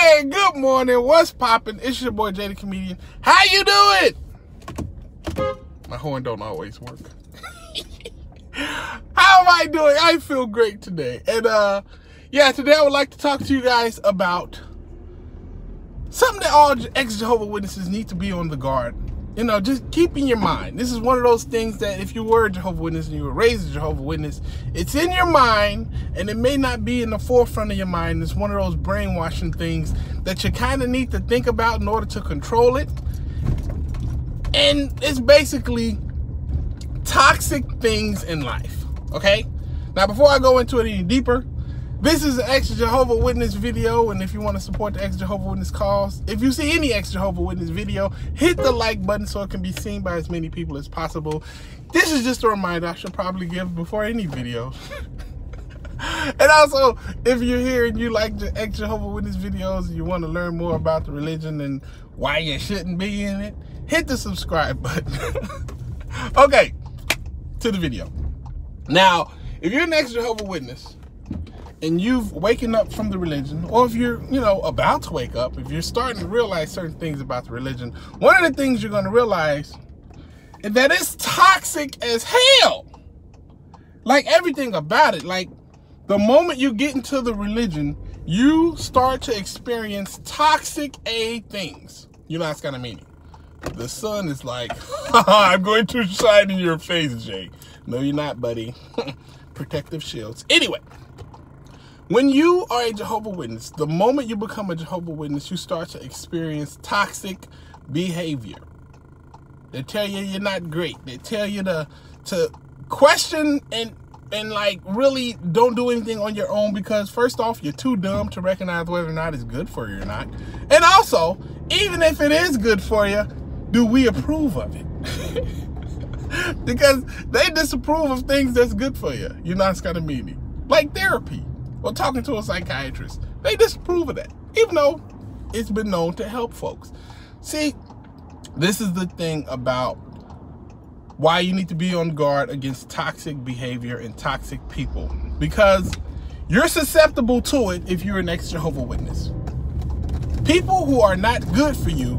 Hey, good morning. What's poppin'? It's your boy Jay the Comedian. How you doing? My horn don't always work. How am I doing? I feel great today. And yeah, today I would like to talk to you guys about something that all ex-Jehovah Witnesses need to be on the guard. You know, just keep in your mind. This is one of those things that if you were a Jehovah Witness and you were raised a Jehovah Witness, it's in your mind and it may not be in the forefront of your mind. It's one of those brainwashing things that you kind of need to think about in order to control it. And it's basically toxic things in life, okay? Now, before I go into it any deeper, this is an ex-Jehovah Witness video, and if you want to support the ex-Jehovah Witness cause, if you see any ex-Jehovah Witness video, hit the like button so it can be seen by as many people as possible. This is just a reminder I should probably give before any video. And also, if you're here and you like the ex-Jehovah Witness videos and you want to learn more about the religion and why you shouldn't be in it, hit the subscribe button. Okay, to the video. Now, if you're an ex-Jehovah Witness, and you've waken up from the religion, or if you're, you know, about to wake up, if you're starting to realize certain things about the religion, one of the things you're going to realize is that it's toxic as hell. Like everything about it. Like the moment you get into the religion, you start to experience toxic things. You know, that's kind of meaning. The sun is like, I'm going to shine in your face, Jay. No, you're not, buddy. Protective shields. Anyway. When you are a Jehovah Witness, the moment you become a Jehovah Witness, you start to experience toxic behavior. They tell you you're not great. They tell you to question and like really don't do anything on your own because first off, you're too dumb to recognize whether or not it's good for you or not. And also, even if it is good for you, do we approve of it? Because they disapprove of things that's good for you. You know, it's kind of meaning. Like therapy. Or talking to a psychiatrist. They disapprove of that, even though it's been known to help folks. See, this is the thing about why you need to be on guard against toxic behavior and toxic people. Because you're susceptible to it if you're an ex-Jehovah Witness. People who are not good for you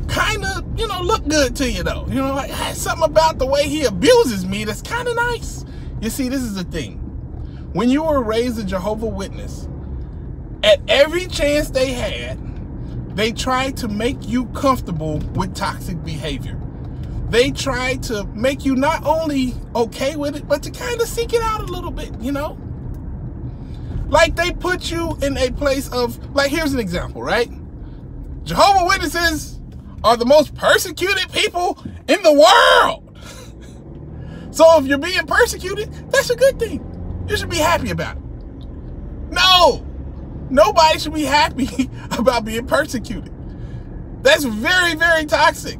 kind of, you know, look good to you though. You know, like something about the way he abuses me that's kind of nice. You see, this is the thing. When you were raised a Jehovah Witness, at every chance they had, they tried to make you comfortable with toxic behavior. They tried to make you not only okay with it, but to kind of seek it out a little bit, you know? Like they put you in a place of, like here's an example, right? Jehovah Witnesses are the most persecuted people in the world. So if you're being persecuted, that's a good thing. You should be happy about it. No, nobody should be happy about being persecuted. That's very, very toxic.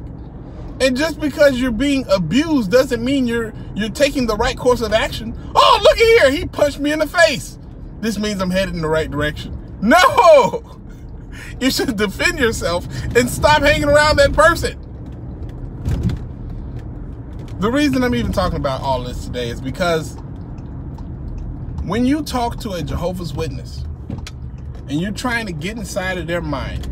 And just because you're being abused doesn't mean you're taking the right course of action. Oh, look at here, he punched me in the face. This means I'm headed in the right direction. No, you should defend yourself and stop hanging around that person. The reason I'm even talking about all this today is because when you talk to a Jehovah's Witness and you're trying to get inside of their mind,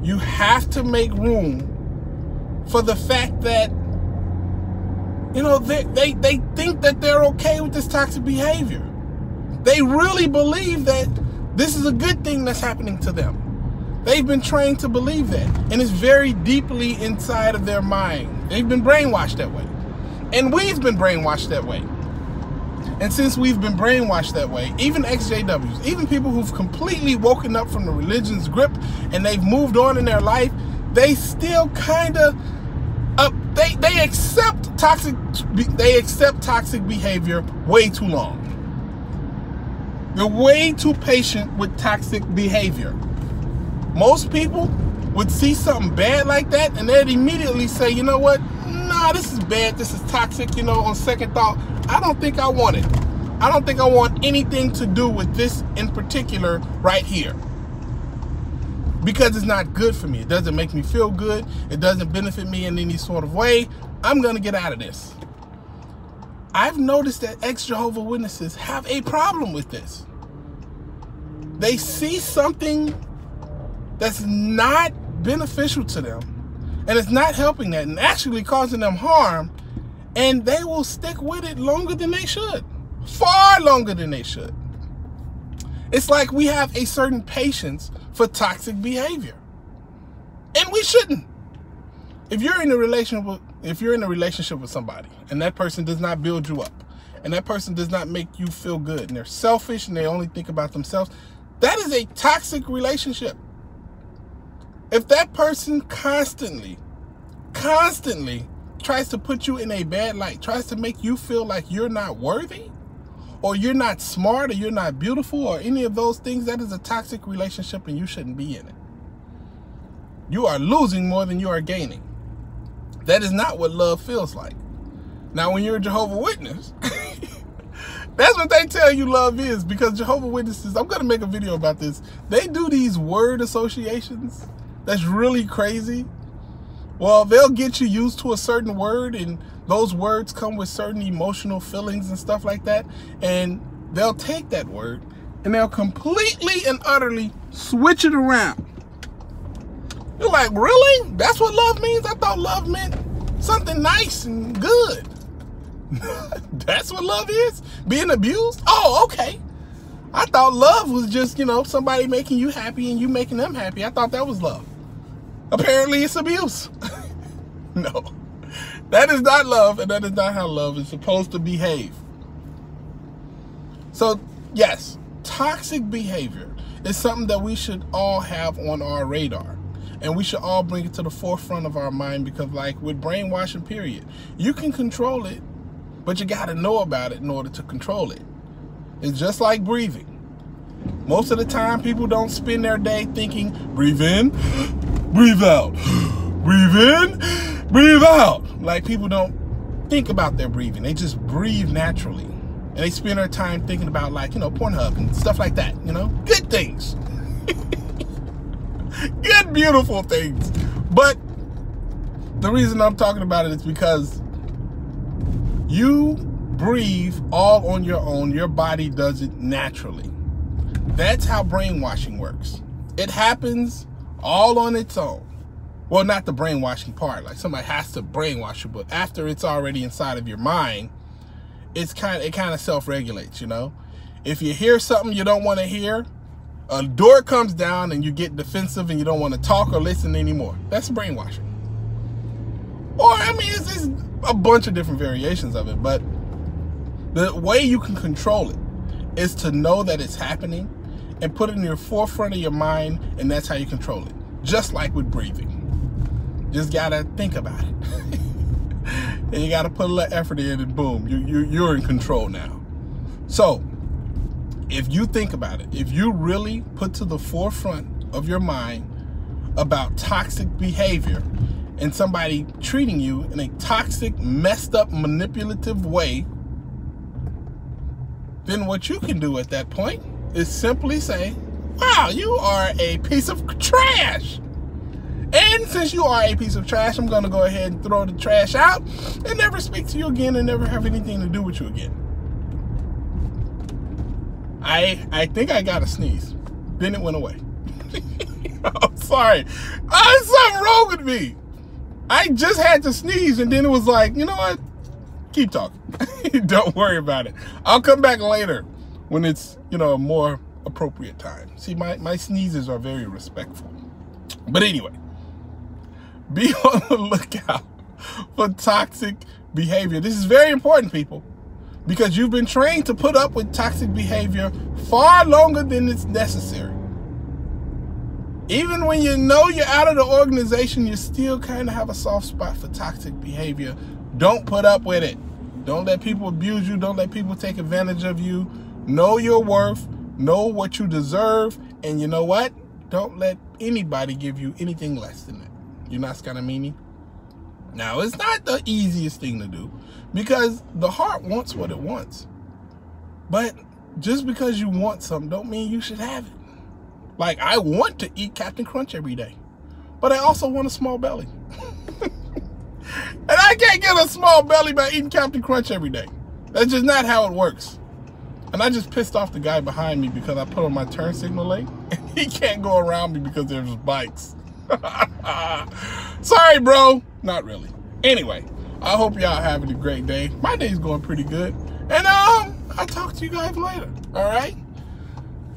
you have to make room for the fact that, you know, they think that they're okay with this toxic behavior. They really believe that this is a good thing that's happening to them. They've been trained to believe that, and it's very deeply inside of their mind. They've been brainwashed that way, and we've been brainwashed that way. And since we've been brainwashed that way, even ex-JWs, even people who've completely woken up from the religion's grip and they've moved on in their life, they still kind of, they accept toxic behavior way too long. They're way too patient with toxic behavior. Most people would see something bad like that and they'd immediately say, you know what? Nah, this is bad. This is toxic. You know, on second thought, I don't think I want it. I don't think I want anything to do with this in particular right here. Because it's not good for me. It doesn't make me feel good. It doesn't benefit me in any sort of way. I'm going to get out of this. I've noticed that ex-Jehovah Witnesses have a problem with this. they see something that's not beneficial to them, and it's not helping that, and actually causing them harm, and they will stick with it longer than they should. Far longer than they should. It's like we have a certain patience for toxic behavior. And we shouldn't. If you're in a relationship with somebody and that person does not build you up, and that person does not make you feel good, and they're selfish and they only think about themselves, that is a toxic relationship. If that person constantly tries to put you in a bad light, tries to make you feel like you're not worthy, or you're not smart, or you're not beautiful, or any of those things, that is a toxic relationship and you shouldn't be in it. You are losing more than you are gaining. That is not what love feels like. Now, when you're a Jehovah Witness, that's what they tell you love is, because Jehovah Witnesses, I'm going to make a video about this. They do these word associations that's really crazy. Well, they'll get you used to a certain word, and those words come with certain emotional feelings and stuff like that. And they'll take that word and they'll completely and utterly switch it around. You're like, really? That's what love means? I thought love meant something nice and good. That's what love is? Being abused? Oh, okay. I thought love was just, you know, somebody making you happy and you making them happy. I thought that was love. Apparently it's abuse. No, that is not love, and that is not how love is supposed to behave. So yes, toxic behavior is something that we should all have on our radar, and we should all bring it to the forefront of our mind, because like with brainwashing, period, you can control it, but you got to know about it in order to control it. It's just like breathing. Most of the time, people don't spend their day thinking, breathe in, breathe out, breathe in, breathe out. Like, people don't think about their breathing. They just breathe naturally. And they spend their time thinking about, like, you know, Pornhub and stuff like that, you know? Good things. Good, beautiful things. But the reason I'm talking about it is because you breathe all on your own. Your body does it naturally. That's how brainwashing works. It happens all on its own. Well, not the brainwashing part. Like, somebody has to brainwash you, but after it's already inside of your mind, it kind of self-regulates, you know? If you hear something you don't want to hear, a door comes down and you get defensive and you don't want to talk or listen anymore. That's brainwashing. Or, I mean, it's a bunch of different variations of it, but the way you can control it is to know that it's happening and put it in your forefront of your mind, and that's how you control it. Just like with breathing. Just gotta think about it. And you gotta put a little effort in, and boom, you're in control now. So, if you think about it, if you really put to the forefront of your mind about toxic behavior and somebody treating you in a toxic, messed up, manipulative way, then what you can do at that point is simply say, wow, you are a piece of trash. And since you are a piece of trash, I'm going to go ahead and throw the trash out and never speak to you again and never have anything to do with you again. I think I got a sneeze. Then it went away. I'm sorry. There's something wrong with me. I just had to sneeze, and then it was like, you know what? Keep talking. Don't worry about it. I'll come back later when it's, you know, a more appropriate time. See, my sneezes are very respectful. But anyway, be on the lookout for toxic behavior. This is very important, people, because you've been trained to put up with toxic behavior far longer than it's necessary. Even when you know you're out of the organization, you still kind of have a soft spot for toxic behavior. Don't put up with it. Don't let people abuse you. Don't let people take advantage of you. Know your worth. Know what you deserve. And you know what? Don't let anybody give you anything less than that. You're not Scanamini. Now, it's not the easiest thing to do, because the heart wants what it wants. But just because you want something don't mean you should have it. Like, I want to eat Captain Crunch every day, but I also want a small belly. And I can't get a small belly by eating Captain Crunch every day. That's just not how it works. And I just pissed off the guy behind me because I put on my turn signal late. And he can't go around me because there's bikes. Sorry, bro. Not really. Anyway, I hope y'all having a great day. My day's going pretty good. And I'll talk to you guys later. All right?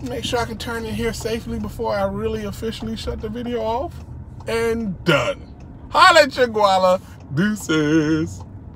Make sure I can turn in here safely before I really officially shut the video off. And done. Holla at your guala. Deuces.